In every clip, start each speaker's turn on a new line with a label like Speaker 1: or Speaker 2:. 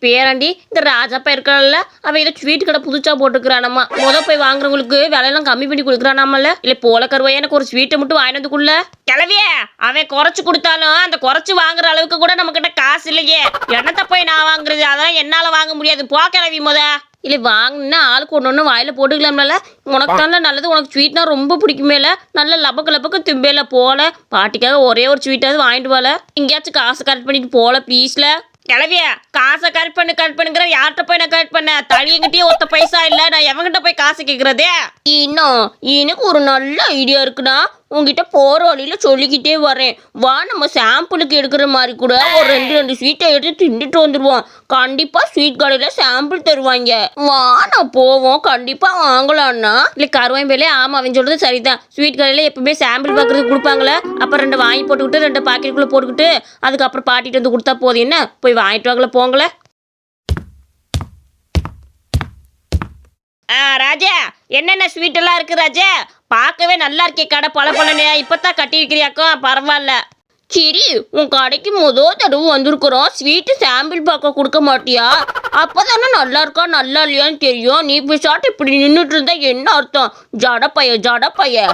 Speaker 1: பேராண்டி இந்த ராஜாப்பா இருக்கான்ல, அவன் ஏதோ ஸ்வீட் கடை புதுச்சா போட்டுக்கிறானம்மா. போய் வாங்குறவங்களுக்கு விலையெல்லாம் கம்மி பண்ணி கொடுக்குறானாமல்ல. இல்லை போல கருவாய் எனக்கு ஒரு ஸ்வீட்டை மட்டும் வாங்கினதுக்குள்ள கிளவியே அவன் குறைச்சு கொடுத்தாலும் அந்த குறைச்சு வாங்குற அளவுக்கு கூட நம்ம கிட்ட காசு இல்லையே. என்னத்த போய் நான் வாங்குறது? அதெல்லாம் என்னால வாங்க முடியாது. போ கிளவி இல்லை வாங்கினா ஆளுக்கு ஒன்று வாயில போட்டுக்கலாம்ல. உனக்கு தானே நல்லது. உனக்கு ஸ்வீட்னா ரொம்ப பிடிக்குமேல. நல்ல லபக்கு திம்பேல போல. பாட்டிக்காக ஒரே ஒரு ஸ்வீட்டாவது வாங்கிட்டு போல. எங்கேயாச்சும் காசு கரெக்ட் பண்ணிட்டு போல ப்ளீஸ்ல. கிளவிய காசை கரெக்ட் பண்ணுங்கிற யார்கிட்ட போய் நான் கரெக்ட் பண்ண? தனியங்கிட்டே ஒத்த பைசா இல்லை. நான் எவங்கிட்ட போய் காசு கேட்கறதே? இன்னும் எனக்கு ஒரு நல்ல ஐடியா இருக்குன்னா உங்ககிட்ட போகிற வழியில் சொல்லிக்கிட்டே வரேன். வா நம்ம சாம்பிளுக்கு எடுக்கிற மாதிரி கூட ஒரு ரெண்டு ஸ்வீட்டை எடுத்து திண்டுட்டு வந்துடுவோம். கண்டிப்பாக ஸ்வீட் கடையில் சாம்பிள் தருவாங்க. வா நான் போவோம். கண்டிப்பாக வாங்கலான்னா இல்லை கருவாய் மேலே. ஆமாம் அவன் சொல்கிறது சரிதான். ஸ்வீட் கடையில் எப்பவுமே சாம்பிள் பார்க்குறதுக்கு கொடுப்பாங்களே. அப்புறம் 2 வாங்கி போட்டுக்கிட்டு 2 பாக்கெட்டுக்குள்ளே போட்டுக்கிட்டு அதுக்கப்புறம் பாட்டிட்டு வந்து கொடுத்தா போதும். என்ன போய் வாங்கிட்டு வாங்கல போங்களே. ராஜா என்னென்ன ஸ்வீட் எல்லாம் இருக்கு ராஜா? பார்க்கவே நல்லா இருக்கே கடை பழனே. இப்பதான் கட்டியிருக்கிறியாக்கும். பரவாயில்ல. சரி உன் கடைக்கு தடவை வந்திருக்கிறோம். ஸ்வீட்டு சாம்பிள் பார்க்க கொடுக்க மாட்டியா? அப்போதானே நல்லா இருக்கா நல்லா இல்லையான்னு தெரியும். நீ பிசாட்டு இப்படி நின்றுட்டு இருந்தா என்ன அர்த்தம்? ஜடப்பைய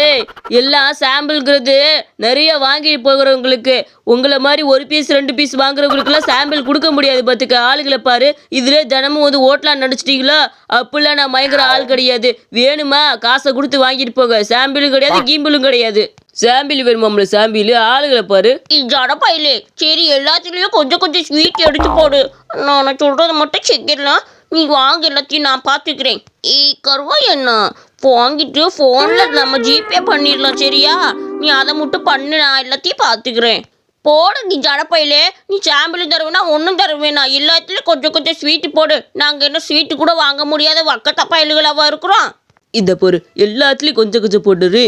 Speaker 1: ஏய் எல்லாம் சாம்பிள்ங்கிறது நிறைய வாங்கி போகிறவங்களுக்கு. உங்களை மாதிரி 1 பீஸ் 2 பீஸ் வாங்குறவங்களுக்குலாம் சாம்பிள் கொடுக்க முடியாது. பார்த்துக்க ஆளுகளை பாரு. இதுல தினமும் வந்து ஓட்டலாம் நடிச்சிட்டீங்களா? அப்படிலாம் நான் மயங்குற ஆள் கிடையாது. வேணுமா காசை கொடுத்து வாங்கிட்டு போக. சாம்பிளும் கிடையாது கீம்பிளும் கிடையாது. சாம்பிள் வேணுமாம்ல சாம்பிள். ஆளுகளை பாரு. ஜடப்பையிலே சரி எல்லாத்துலேயும் கொஞ்சம் ஸ்வீட் எடுத்து போடு. நான் சொல்கிறத மட்டும் செக்கிடலாம். நீ வாங்க எல்லாத்தையும் நான் பார்த்துக்கிறேன். கருவா என்ன வாங்கிட்டு ஃபோனில் நம்ம ஜிபே பண்ணிடலாம் சரியா? நீ அதை மட்டும் பண்ணு. நான் எல்லாத்தையும் பார்த்துக்கிறேன். போடு நீ ஜடப்பையிலே. நீ சாம்பிளும் தருவேனா ஒன்றும் தருவேனா? எல்லாத்துலேயும் கொஞ்சம் ஸ்வீட்டு போடு. நாங்கள் என்ன ஸ்வீட்டு கூட வாங்க முடியாத வக்கத்தப்பயல்களாவா இருக்கிறோம்.
Speaker 2: இந்த பொரு எல்லாத்துலயும் கொஞ்சம் போட்டுரு.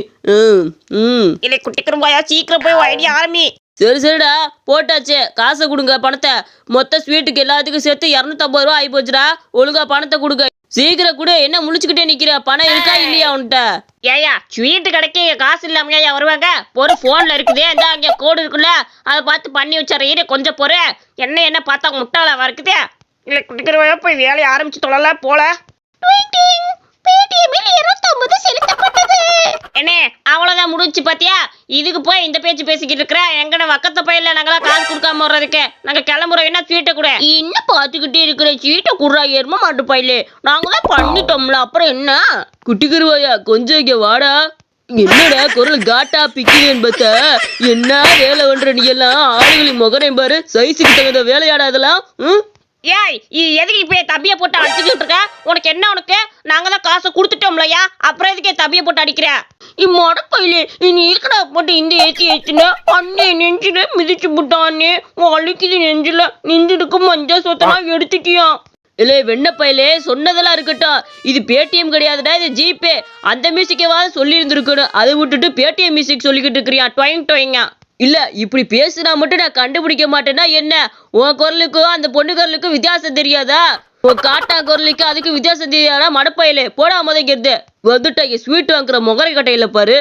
Speaker 1: இல்லை குட்டிக்கிறோம்பாயா சீக்கிரம் போய் வாங்கி ஆரம்பி.
Speaker 2: சரிடா போட்டாச்சு. காசை கொடுங்க பணத்தை. மொத்த ஸ்வீட்டுக்கு எல்லாத்துக்கும் சேர்த்து 250 ரூபா ஆகி போச்சுடா. ஒழுங்கா பணத்தை கொடுங்க. சீக்கிரம் கூட. என்ன முழிச்சுக்கிட்டே நிக்கிற? பணம் இருக்கா இல்லையா உன்கிட்ட?
Speaker 1: ஏயா ஸ்வீட்டு கடைக்கு காசு இல்லாமையா வருவாங்க? ஒரு ஃபோனில் இருக்குதே இந்த அங்கே கோடு இருக்குல்ல அதை பார்த்து பண்ணி வச்சுறேன். கொஞ்சம் பொறு. என்ன பார்த்தா முட்டாளாவா இருக்குதே. இல்லை குட்டிக்கிறவையா போய் வேலையை ஆரம்பிச்சு தொழல போல. என்ன அவ்வளவுதான் முடிச்சு பாத்தியா? இதுக்கு போய் இந்த பேச்சு பேசிக்கிட்டு இருக்கிற. எங்கட வக்கத்த பையில நாங்களாம் காசு கொடுக்காம வர்றதுக்கு. நாங்க கிளம்புறோம். என்ன ஸ்வீட்டை கூட இன்னும் பார்த்துக்கிட்டே இருக்கிற. ஸ்வீட்டை குடுறா எரும மாட்டு பையிலே. நாங்க தான் பண்ணிட்டோம்ல அப்புறம் என்ன?
Speaker 2: குட்டிக்குருவாயா கொஞ்சம் இங்க வாடா. என்னடா குரல் காட்டா பிக்கிறேன்னு பார்த்தா என்ன வேலை பண்ற நீ எல்லாம்? ஆளுகளின் முகனை பாரு. சைஸுக்கு தகுந்த வேலையாடா அதெல்லாம்.
Speaker 1: ஏய் எதுக்கு இப்ப தபியை போட்டு அடிச்சுக்கிட்டு இருக்க? உனக்கு என்ன? உனக்கு நாங்க தான் காசை கொடுத்துட்டோம்லையா? அப்புறம் எதுக்கே தபியை போட்டு அடிக்கிற? இம்மடப்பையிலே நீ இருக்கடா போட்டு இந்த ஏத்தின அண்ணே நெஞ்சில மிதிச்சு போட்டானே. அழுக்குது நெஞ்சில. நெஞ்சிருக்கு மஞ்சள் சொத்தெல்லாம் எடுத்துட்டியா?
Speaker 2: இல்லை வெண்ணப்பையிலே சொன்னதெல்லாம் இருக்கட்டும். இது பேடிஎம் கிடையாதுடா, இது ஜிபே. அந்த மியூசிக்கேவாது சொல்லி இருந்திருக்கணும். அதை விட்டுட்டு பேடிஎம் மியூசிக் சொல்லிக்கிட்டு இருக்கிறியா? டொயங்க இல்ல இப்படி பேசுனா மட்டும் நான் கண்டுபிடிக்க மாட்டேன்னா என்ன? உன் குரலுக்கும் அந்த பொண்ணு குரலுக்கும் வித்தியாசம் தெரியாதா? உன் காட்டா குரலுக்கு அதுக்கு வித்தியாசம் தெரியாதா? மடப்பையிலே போடா முதங்கிறது வந்துட்டா. ஸ்வீட் வாங்குற முகரை கட்டையில பாரு.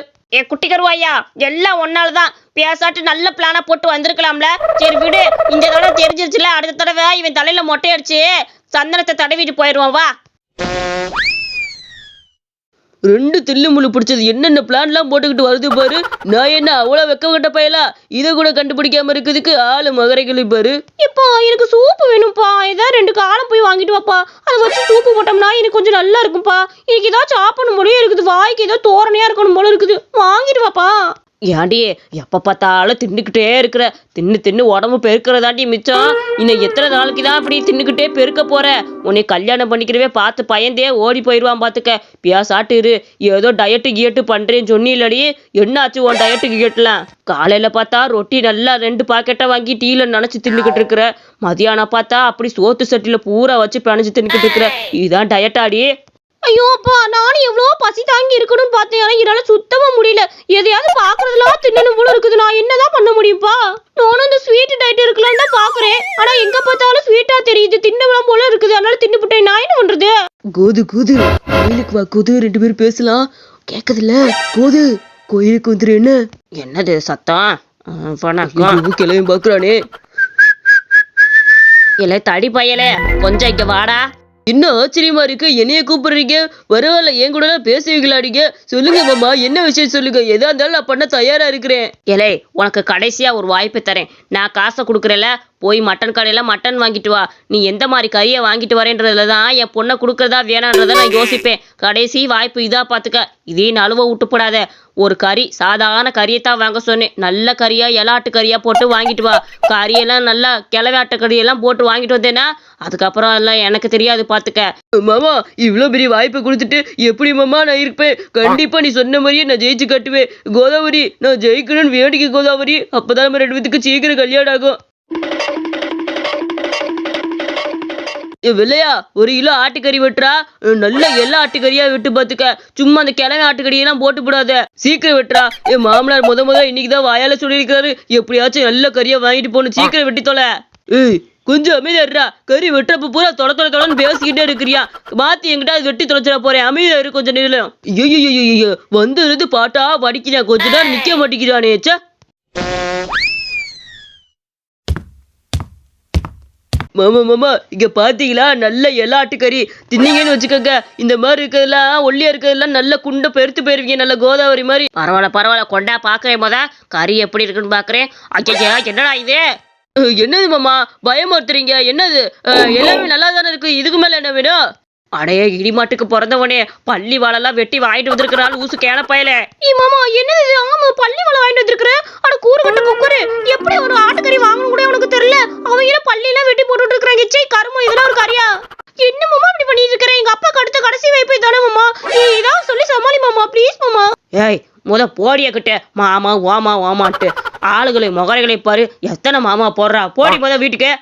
Speaker 1: குட்டி கருவாயா எல்லாம் ஒன்னாலதான். பேசாட்டு நல்ல பிளானா போட்டு வந்திருக்கலாம்ல. சரி விடு. இந்த தடவை தெரிஞ்சிருச்சுல. அடுத்த தடவை இவன் தலையில மொட்டை அடிச்சு சந்தனத்தை தடவிட்டு போயிடுவான். வா
Speaker 2: 2 தில்லு முள்ளு பிடிச்சது என்னென்ன பிளான்லாம் போட்டுக்கிட்டு வருது பாரு. நான் என்ன அவ்வளோ வெக்கங்கிட்ட பையலா? இதை கூட கண்டுபிடிக்காம இருக்குதுக்கு ஆளு மகரைகளை பாரு.
Speaker 1: இப்போ எனக்கு சூப்பு வேணும்ப்பா. ஏதாவது 2 காலம் போய் வாங்கிட்டு வாப்பா. அதை வச்சு சூப்பு போட்டோம்னா எனக்கு கொஞ்சம் நல்லா இருக்கும்ப்பா. எனக்கு ஏதாவது சாப்பிடணும் போலயே இருக்குது. வாய்க்கு ஏதோ தோரணையா இருக்கணும் போல இருக்குது. வாங்கிட்டு வாப்பா.
Speaker 2: ஏன்டி எப்ப பார்த்தாலும் தின்னுக்கிட்டே இருக்கிற? தின்னு உடம்பு பெருக்கிறதாண்டி மிச்சம். இன்னும் எத்தனை நாளைக்கு தான் அப்படி தின்னுக்கிட்டே பெருக்க போற? உன்னை கல்யாணம் பண்ணிக்கிறவே பார்த்து பயந்தே ஓடி போயிடுவான் பார்த்துக்க. பியாசாட்டு இரு. ஏதோ டயட்டு கியட்டு பண்றேன்னு சொன்னில்லடி. என்னாச்சு உன் டயட்டு கியட்டுலாம்? காலையில பார்த்தா ரொட்டி நல்லா 2 பாக்கெட்டை வாங்கி டீல நினைச்சு தின்னுக்கிட்டு இருக்கிற. மதியானம் பார்த்தா அப்படி சோத்து சட்டில பூரா வச்சு பிணைஞ்சு தின்னுக்கிட்டு இருக்கிற. இதுதான் டயட்டாடி?
Speaker 1: ஐயோ அப்பா நானும் எவ்வளோ பசி தாங்கி இருக்கணும்னு பார்த்தேன். ஆனால் என்னால சுத்தமா முடியல. எதையாவது பாக்குறதுலாம் தின்னணும் போல இருக்குது. நான் என்னதான் பண்ண முடியும்ப்பா? நானும் இந்த ஸ்வீட் டயட் இருக்கலாம்னு தான் பாக்குறேன். ஆனா எங்க பார்த்தாலும் ஸ்வீட்டா தெரியுது. தின்னலாம் போல இருக்குது. அதனால தின்னுபிட்டேன். நான் என்ன பண்றது?
Speaker 2: கோது கோயிலுக்கு வா. கோது 2 பேரும் பேசலாம். கேட்கதில்ல? கோது கோயிலுக்கு வந்துரு.
Speaker 1: என்னது சத்தம்?
Speaker 2: கிளம்பி பாக்குறானே.
Speaker 1: இல்லை தடி பயலே, கொஞ்சம் இங்க வாடா.
Speaker 2: இன்னும் ஆச்சரியமா இருக்கு, என்னைய கூப்பிடுறீங்க? பரவாயில்ல, என் கூட பேசுவீங்களாடிங்க? சொல்லுங்க மாமா, என்ன விஷயம் சொல்லுங்க. எதா இருந்தாலும் நான் பண்ண தயாரா இருக்கிறேன்.
Speaker 1: ஏலே, உனக்கு கடைசியா ஒரு வாய்ப்பு தரேன். நான் காசை கொடுக்குறேல, போய் மட்டன் கடையில மட்டன் வாங்கிட்டு வா. நீ எந்த மாதிரி கறியை வாங்கிட்டு வரேன்றதுல தான் என் பொண்ணை கொடுக்கறதா வேணான்றதை நான் யோசிப்பேன். கடைசி வாய்ப்பு இதா பார்த்துக்க. இதே நழுவ விட்டுப்படாத. ஒரு கறி, சாதாரண கறியை தான் வாங்க சொன்னேன். நல்ல கறியா, இலாட்டு கறியா போட்டு வாங்கிட்டு வா. கறியெல்லாம் நல்லா கிளவாட்ட கறியெல்லாம் போட்டு வாங்கிட்டு வந்தேன்னா அதுக்கப்புறம் எல்லாம் எனக்கு தெரியாது பார்த்துக்க.
Speaker 2: மாமா, இவ்வளவு பெரிய வாய்ப்பை கொடுத்துட்டு எப்படி மாமா நான் இருப்பேன்? கண்டிப்பா நீ சொன்ன மாதிரியே நான் ஜெயிச்சு கட்டுவேன். கோதாவரி, நான் ஜெயிக்கணும்னு வேடிக்கை கோதாவரி. அப்பதான் நம்ம 2 பேத்துக்கு சீக்கிரம் கல்யாணம் ஆகும். வெள்ளையா, 1 கிலோ ஆட்டுக்கறி வெட்டுறா. நல்ல எல்லா ஆட்டுக்கறியா வெட்டு பார்த்துக்க. சும்மா அந்த கிழமை ஆட்டுக்கறியெல்லாம் போட்டு போடாத. சீக்கிரம் வெட்டுறா. என் மாமனார் முத இன்னைக்குதான் வாயால சொல்லியிருக்காரு, எப்படியாச்சும் நல்ல கறியா வாங்கிட்டு போகணும். சீக்கிரம் வெட்டி தொலை. ஏய், கொஞ்சம் அமைதியா. கறி வெட்டுறப்ப பூரா தொலைன்னு பேசிக்கிட்டே இருக்கிறியா? மாத்தி என்கிட்ட அது வெட்டி தொலைச்சிட போறேன். அமைதியா இரு கொஞ்சம் நேரம். ஐயோ, வந்து பாட்டா படிக்கிறான், கொஞ்ச நேரம் நிக்க மாட்டேங்கிறானே. மாமா, இங்க பாத்தீங்களா? நல்ல எல்லாட்டு கறி தின்னீங்கன்னு வச்சுக்கோங்க. இந்த மாதிரி இருக்கிறதெல்லாம், ஒல்லியா இருக்கிறதெல்லாம் நல்ல குண்டை பெருத்து போயிருவீங்க, நல்ல கோதாவரி மாதிரி.
Speaker 1: பரவாயில்ல, கொண்டா பாக்குறேன். கறி எப்படி இருக்குன்னு பாக்குறேன். ஐயா, என்னடா இது?
Speaker 2: என்னது மாமா, பயமுறுத்துறீங்க? என்னது? எல்லாமே நல்லா தானே இருக்கு, இதுக்கு மேல என்ன வேணும்?
Speaker 1: அடைய, இடிமாட்டுக்கு பிறந்தவனே, பள்ளி வாழெல்லாம் வெட்டி வாங்கிட்டு வந்திருக்கிறாள் ஊசு கேன பயல. மாமா, என்னது இது? ஆமா, பள்ளி வாழை வாங்கிட்டு வந்திருக்கிற. அட கூறு கட்ட குக்கரு, எப்படி ஒரு ஆட்டுக்கறி வாங்கணும் கூட உனக்கு தெரியல. அவங்க பள்ளியெல்லாம் வெட்டி போட்டுட்டு இருக்கிறாங்க. சீ கருமம், இதெல்லாம் ஒரு கறியா? என்ன மாமா இப்படி பண்ணிட்டு இருக்கிற? எங்க அப்பாக்கு அடுத்த கடைசி வைப்பு தானே மாமா. இதான் சொல்லி சமாளி மாமா, ப்ளீஸ் மாமா. ஏய், போடிய கிட்ட மாமா ஓமான்ட்டு ஆளுகளை முகரைகளை பாரு. எத்தனை மாமா போடுறா? போடி வீட்டுக்கு.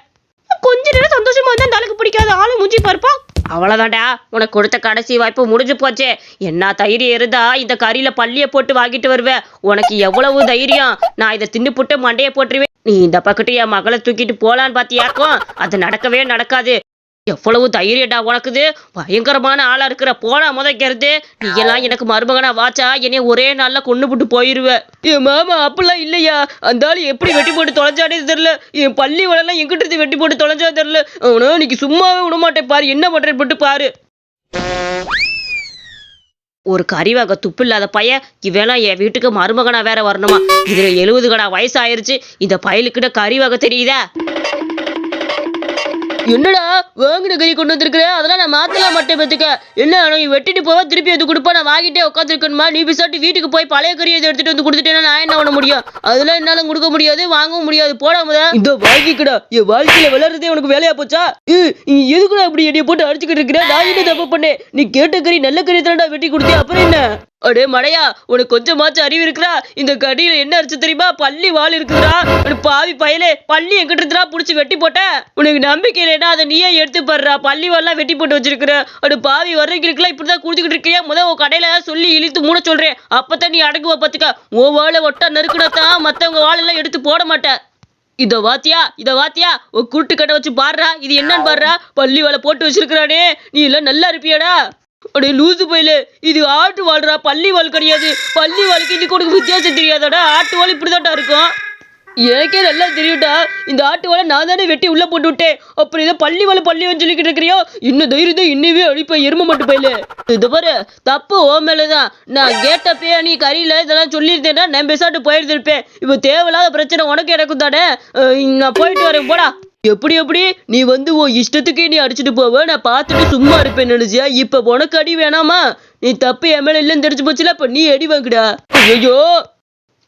Speaker 1: கொஞ்ச நேரம் சந்தோஷமா இருந்தா அந்த ஆளுக்கு பிடிக்காத ஆளு மூஞ்சி பார்ப்பா. அவ்வளவுதான்டா, உனக்கு கொடுத்த கடைசி வாய்ப்பு முடிஞ்சு போச்சே. என்ன தைரியம் இருந்தா இந்த கறியில பள்ளிய போட்டு வாங்கிட்டு வருவேன். உனக்கு எவ்வளவு தைரியம்? நான் இதை தின்னு புட்டு மண்டைய போட்டுருவேன். நீ இந்த பக்கத்து என் மகளை தூக்கிட்டு போலான்னு பாத்தியாக்கும், அது நடக்கவே நடக்காது. எவ்வளவு தைரியடா உனக்குது? பயங்கரமான ஆளா இருக்கிற. போனா முதக்கிறது. நீ எல்லாம் எனக்கு மருமகனா வாச்சா என்னைய ஒரே நாள்ல கொண்டு போட்டு போயிருவ.
Speaker 2: என் மாமா அப்படிலாம் இல்லையா? அந்த ஆளு எப்படி வெட்டி போட்டு தொலைஞ்சானே தெரியல. என் பள்ளி வளெல்லாம் எங்கிட்ட வெட்டி போட்டு தொலைஞ்சா தெரியல. அவனா இன்னைக்கு சும்மாவே விடமாட்டேன் பாரு. என்ன பண்றேன் போட்டு பாரு.
Speaker 1: ஒரு கறி வகை துப்பு இல்லாத பையன் இவெல்லாம் என் வீட்டுக்கு மருமகனா வேற வரணுமா? இதுல 70 கடா வயசு ஆயிருச்சு. இந்த பயலுக்கிட்ட கறி வகை தெரியுதா?
Speaker 2: என்னடா வாங்கின கறி கொண்டு வந்திருக்கிற? அதெல்லாம் நான் மாத்தலாம் மாட்டேன் பத்துக்க. என்ன நீ வெட்டிட்டு போவா, திருப்பி வந்து கொடுப்பா, நான் வாங்கிட்டே உட்காந்துருக்கணுமா? நீ பிசாட்டி வீட்டுக்கு போய் பழைய கறியை எடுத்துட்டு வந்து கொடுத்துட்டேன்னா நான் என்ன பண்ண முடியும்? அதெல்லாம் என்னால கொடுக்க முடியாது, வாங்கவும் முடியாது. போடாம இந்த வாங்கிக்கடா. என் வாழ்க்கையில விளையாடுறதே உனக்கு வேலையா போச்சா? எதுக்குடா இப்படி என்னைய போட்டு அடிச்சுக்கிட்டு இருக்கிற? நான் என்ன தப்பு பண்ணேன்? நீ கேட்ட கறி நல்ல கறி தானடா வெட்டி கொடுத்தே, அப்புறம் என்ன? அடே மடையா, உனக்கு கொஞ்சமாச்சும் அறிவு இருக்குறா? இந்த கடியில என்ன அடிச்சு தெரியுமா? பள்ளி வாள் இருக்குதுடா. பாவி பயலே, பள்ளி எங்கிட்ட இருந்தா புடிச்சு வெட்டி போட்ட. உனக்கு நம்பிக்கை இல்லைன்னா அதை நீயே எடுத்து பாடுறா. பள்ளி வாள்லாம் வெட்டி போட்டு வச்சிருக்கிற. அடு பாவி வர்றவங்களுக்குலாம் இப்படிதான் குடிச்சுக்கிட்டு இருக்கியா? உன் கடையில சொல்லி இழுத்து மூட சொல்றேன். அப்பதான் நீ அடங்குவ பாத்துக்க. உன் வாழை ஒட்டா நறுக்குனத்தான் மத்தவங்க வாழெல்லாம் எடுத்து போட மாட்டேன். இத வாத்தியா ஒரு கூட்டு கடை வச்சு பாடுறா. இது என்னன்னு பாடுறா? பள்ளி வாழை போட்டு வச்சிருக்கிறானே. நீ எல்லாம் நல்லா இருப்பியாடா? அடே லூசு போயில, இது ஆட்டு வாழ்றா, பள்ளி வாழ் கிடையாது. பள்ளி வாழ்க்கை இதுக்கு உனக்கு வித்தியாசம் தெரியாதாடா? ஆட்டு வாழ் இப்படிதான்டா இருக்கும். எனக்கே நல்லா தெரியும்டா. இந்த ஆட்டு வாழை நான் தானே வெட்டி உள்ள போட்டு விட்டேன். அப்புறம் இதை பள்ளி சொல்லிக்கிட்டு இருக்கிறியோ? இன்னும் தைரியம் இன்னவே அழிப்பேன், எரும மட்டும் போயில. இது பாரு, தப்பு ஓ மேலதான். நான் கேட்டப்பே நீ கறியில இதெல்லாம் சொல்லியிருந்தேன்னா நான் பெசாட்டு போயிருந்திருப்பேன். இப்போ தேவையில்லாத பிரச்சனை உனக்கு எனக்கும் தானே. நான் போயிட்டு வரேன், போடா. எப்படி நீ வந்து உன் இஷ்டத்துக்கே நீ அடிச்சுட்டு போவ, நான் பார்த்துட்டு சும்மா இருப்பேன் நினைச்சியா? இப்ப உனக்கு அடி வேணாமா? நீ தப்பு என் மேல இல்லைன்னு தெரிஞ்சு போச்சுல, இப்ப நீ அடி வாங்குடா. ஐயோ,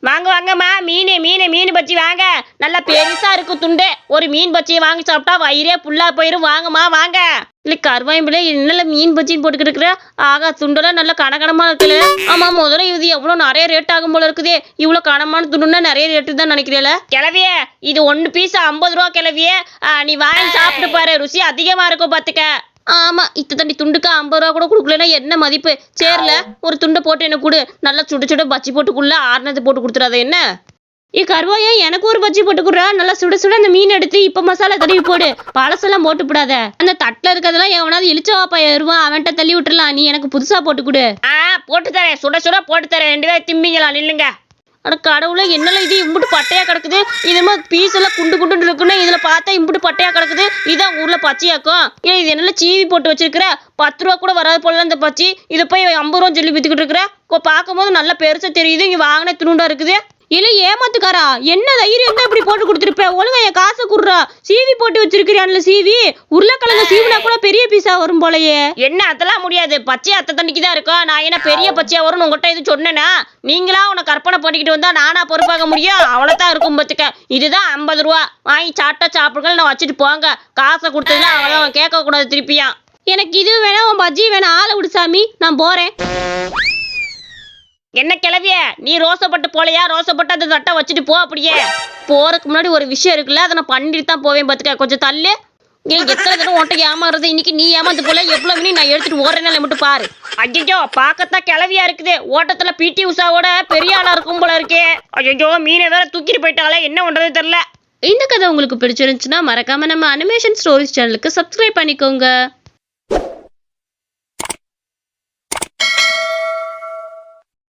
Speaker 1: வாங்கம்மா, மீன் பச்சி வாங்க. நல்லா பெருசா இருக்கு துண்டு. ஒரு மீன் பச்சியை வாங்கி சாப்பிட்டா வயிறே புல்லா போயிரும். வாங்கம்மா வாங்க. இல்லை கருவாயம்பிள்ளை, என்னல மீன் பச்சின்னு போட்டுக்கிட்டு இருக்கிற? ஆகா, துண்டெல்லாம் நல்லா கனகனமா இருக்குல்ல. ஆமா, முதல்ல இது எவ்வளவு நிறைய ரேட் ஆகும் போல இருக்குதே. இவ்வளவு கனமான துண்டுன்னா நிறைய ரேட்டு தான் நினைக்கிறேல. கிளவியே, இது 1 பீஸ் 50 ரூபா. கிளவியே, நீ வாங்கி சாப்பிட்டு பாரு, ருசி அதிகமா இருக்கும் பாத்துக்க. ஆமா, தண்ணி துண்டுக்கு 50 ரூபா கூட கொடுக்கலன்னா என்ன மதிப்பு? சேர்ல ஒரு துண்டை போட்டு என்ன கொடு. நல்லா சுட பச்சி போட்டுக்குள்ள ஆறுனது போட்டு கொடுத்துடாத என்ன? கருவாயா, எனக்கு ஒரு பச்சி போட்டுக்குறா. நல்லா சுட அந்த மீன் எடுத்து இப்ப மசாலா தடவி போடு. பழசெல்லாம் போட்டு போடாத. அந்த தட்டுல இருக்கிறதெல்லாம் எவனாவது இழிச்சவாப்பா வருவான், அவன்கிட்ட தள்ளி விட்டுறலாம். நீ எனக்கு புதுசா போட்டு கொடு. போட்டு தரேன், சுட போட்டு தரேன். 2 பேரும் திம்பிங்களா? நில்லுங்க. அட கடவுளே, என்னெல்லாம் இது இம்புட்டு பட்டையா கிடக்குது. இது மாதிரி பீஸ் எல்லாம் குண்டு குண்டு இருக்குன்னு இதுல பார்த்தா இம்புட்டு பட்டையா கிடக்குது. இதான் உங்க ஊர்ல பச்சையாக்கும். ஏன் இது என்னெல்லாம் சீவி போட்டு வச்சிருக்கிற? 10 ரூபா கூட வராது போல இந்த பச்சி. இதை போய் 50 ரூபான்னு சொல்லி வித்துக்கிட்டு இருக்கிற. பார்க்கும்போது நல்லா பெருசா தெரியுது, இங்க வாங்கின துணுண்டா இருக்குது. இல்ல ஏமாத்துக்காரா, என்ன தைரியம் தான் இப்படி போட்டு கொடுத்துருப்ப? ஒழுங்கா என் காசை குடுறா. சீவி போட்டு வச்சிருக்கிறியான்ல சீவி. உருளைக்கிழங்கு சீவினா கூட பெரிய பீஸா வரும் போலயே. என்ன அதெல்லாம் முடியாது, பச்சை அத்தை தண்ணிக்கு தான் இருக்கும். நான் என்ன பெரிய பச்சையா வரும்னு உங்ககிட்ட இது சொன்னேனா? நீங்களா உன கற்பனை பண்ணிக்கிட்டு வந்தா நானா பொறுப்பாக முடியும்? அவ்வளவுதான் இருக்கும் பத்துக்க. இதுதான் 50 ரூபா. வாங்கி சாப்பிட்டா சாப்பிடுங்கள், நான் வச்சுட்டு போங்க. காசை கொடுத்ததுன்னா அவ்வளவு கேட்க கூடாது திருப்பியா. எனக்கு இது வேணாம், உன் பஜ்ஜி வேணாம். ஆளை விடு சாமி, நான் போறேன். என்ன கிளவிய, நீ ரோசப்பட்டு போலையா? ரோசப்பட்டு அந்த தட்டை வச்சுட்டு போ. அப்படியே போறதுக்கு முன்னாடி ஒரு விஷயம் இருக்குல்ல, அதை நான் பண்ணிட்டு தான் போவேன் பார்த்துக்க. கொஞ்சம் தள்ளு. எத்தனை தடவை ஓட்டைக்கு ஏமாறுறது, இன்னைக்கு நீ ஏமாந்து போல. எவ்வளவு மணி நான் எடுத்துட்டு ஓடுறேன்னு மட்டும் பாரு. ஐயோ, பார்க்கத்தான் கிளவியா இருக்குது. ஓட்டத்துல பிடி உஷாவோட பெரிய ஆளா இருக்கும் போல இருக்கே. ஐயோ, மீனை வேற தூக்கிட்டு போயிட்டாலே, என்ன பண்றது தெரியல. இந்த கதை உங்களுக்கு பிடிச்சிருந்துச்சுன்னா மறக்காம நம்ம அனிமேஷன் ஸ்டோரிஸ் சேனலுக்கு சப்ஸ்கிரைப் பண்ணிக்கோங்க.